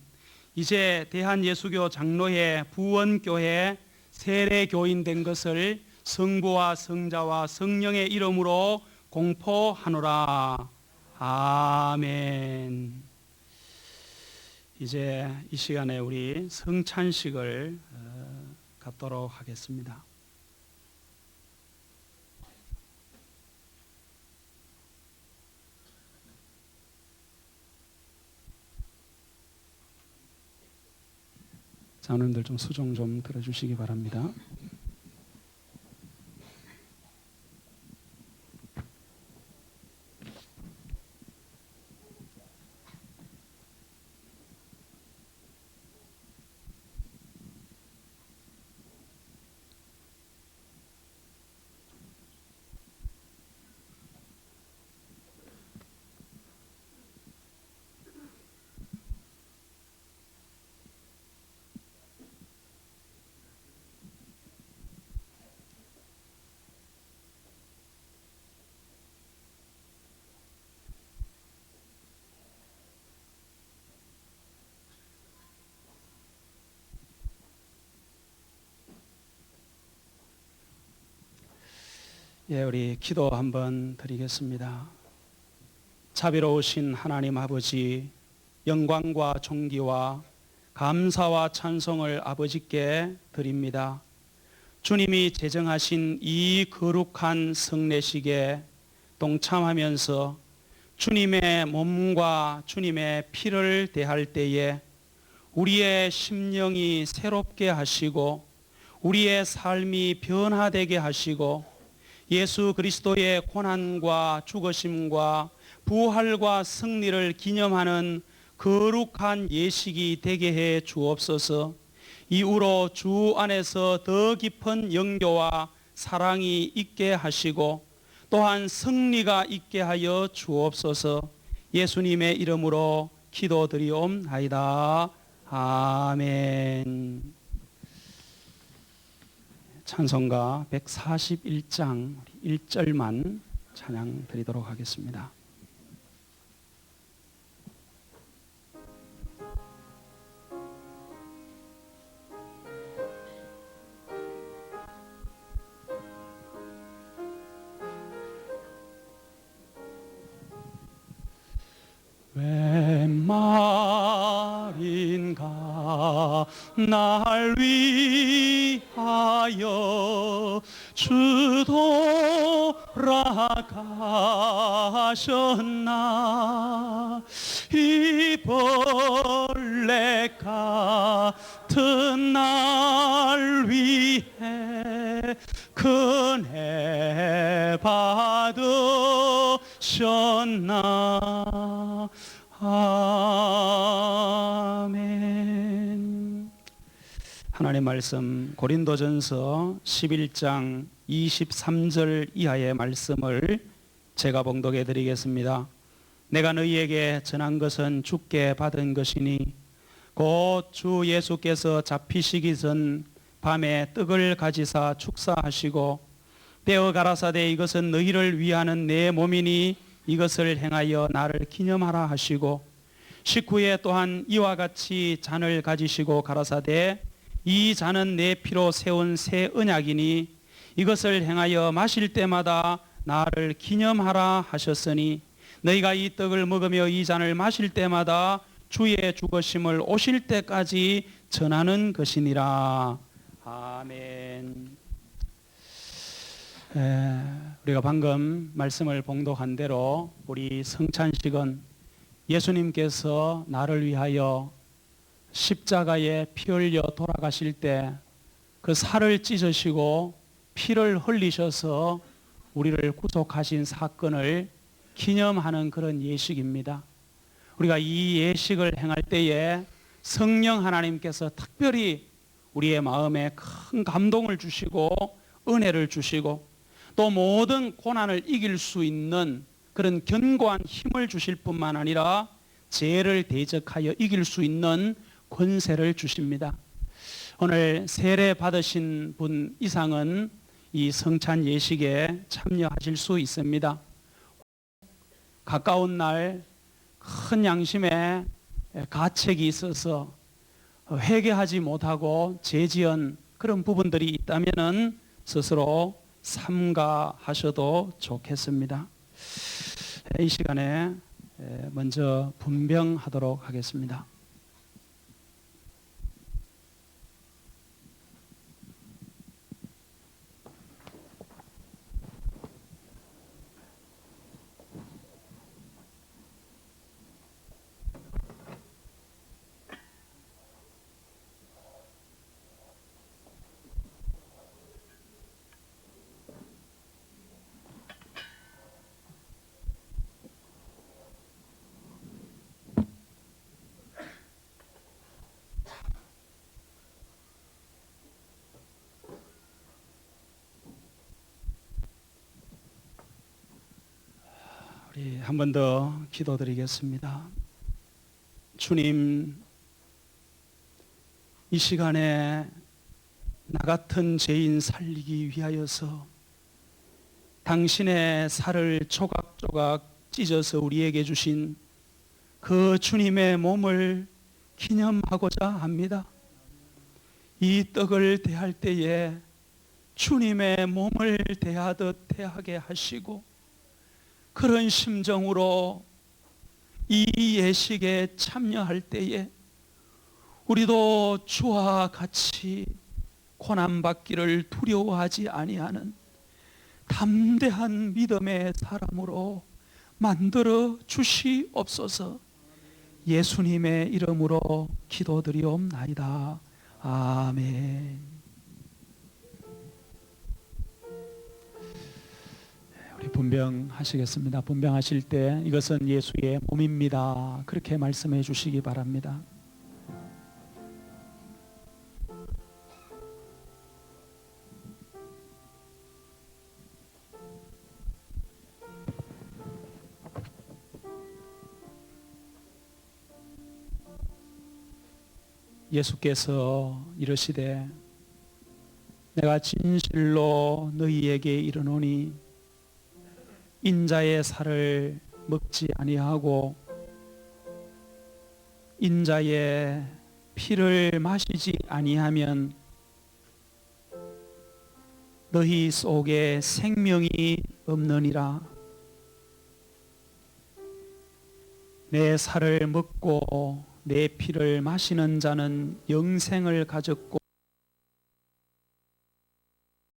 A: 이제 대한예수교 장로회 부원교회 세례교인 된 것을 성부와 성자와 성령의 이름으로 공포하노라. 아멘. 이제 이 시간에 우리 성찬식을 갖도록 하겠습니다. 자녀님들 좀 수종 좀 들어주시기 바랍니다. 예, 우리 기도 한번 드리겠습니다. 자비로우신 하나님 아버지, 영광과 존귀와 감사와 찬송을 아버지께 드립니다. 주님이 제정하신 이 거룩한 성례식에 동참하면서 주님의 몸과 주님의 피를 대할 때에 우리의 심령이 새롭게 하시고 우리의 삶이 변화되게 하시고 예수 그리스도의 고난과 죽으심과 부활과 승리를 기념하는 거룩한 예식이 되게 해 주옵소서. 이후로 주 안에서 더 깊은 영교와 사랑이 있게 하시고 또한 승리가 있게 하여 주옵소서. 예수님의 이름으로 기도드리옵나이다. 아멘. 찬송가 141장 1절만 찬양 드리도록 하겠습니다. 웬 말인가 날 위하여 주 돌아가셨나. 이 벌레 같은 날 위해 은혜 받으셨나. 아멘. 하나님의 말씀 고린도전서 11장 23절 이하의 말씀을 제가 봉독해 드리겠습니다. 내가 너희에게 전한 것은 주께 받은 것이니 곧 주 예수께서 잡히시기 전 밤에 떡을 가지사 축사하시고 떼어 가라사대 이것은 너희를 위하는 내 몸이니 이것을 행하여 나를 기념하라 하시고 식후에 또한 이와 같이 잔을 가지시고 가라사대 이 잔은 내 피로 세운 새 언약이니 이것을 행하여 마실 때마다 나를 기념하라 하셨으니 너희가 이 떡을 먹으며 이 잔을 마실 때마다 주의 죽으심을 오실 때까지 전하는 것이니라. 아멘. 우리가 방금 말씀을 봉독한 대로 우리 성찬식은 예수님께서 나를 위하여 십자가에 피 흘려 돌아가실 때 그 살을 찢으시고 피를 흘리셔서 우리를 구속하신 사건을 기념하는 그런 예식입니다. 우리가 이 예식을 행할 때에 성령 하나님께서 특별히 우리의 마음에 큰 감동을 주시고 은혜를 주시고 또 모든 고난을 이길 수 있는 그런 견고한 힘을 주실 뿐만 아니라 죄를 대적하여 이길 수 있는 권세를 주십니다. 오늘 세례 받으신 분 이상은 이 성찬 예식에 참여하실 수 있습니다. 가까운 날 큰 양심에 가책이 있어서 회개하지 못하고 죄지은 그런 부분들이 있다면 스스로 삼가하셔도 좋겠습니다. 이 시간에 먼저 분병하도록 하겠습니다. 우리 한 번 더 기도드리겠습니다. 주님, 이 시간에 나 같은 죄인 살리기 위하여서 당신의 살을 조각조각 찢어서 우리에게 주신 그 주님의 몸을 기념하고자 합니다. 이 떡을 대할 때에 주님의 몸을 대하듯 대하게 하시고 그런 심정으로 이 예식에 참여할 때에 우리도 주와 같이 고난받기를 두려워하지 아니하는 담대한 믿음의 사람으로 만들어 주시옵소서. 예수님의 이름으로 기도드리옵나이다. 아멘. 우리 분병하시겠습니다. 분병하실 때 이것은 예수의 몸입니다, 그렇게 말씀해 주시기 바랍니다. 예수께서 이르시되 내가 진실로 너희에게 이르노니 인자의 살을 먹지 아니하고 인자의 피를 마시지 아니하면 너희 속에 생명이 없느니라. 내 살을 먹고 내 피를 마시는 자는 영생을 가졌고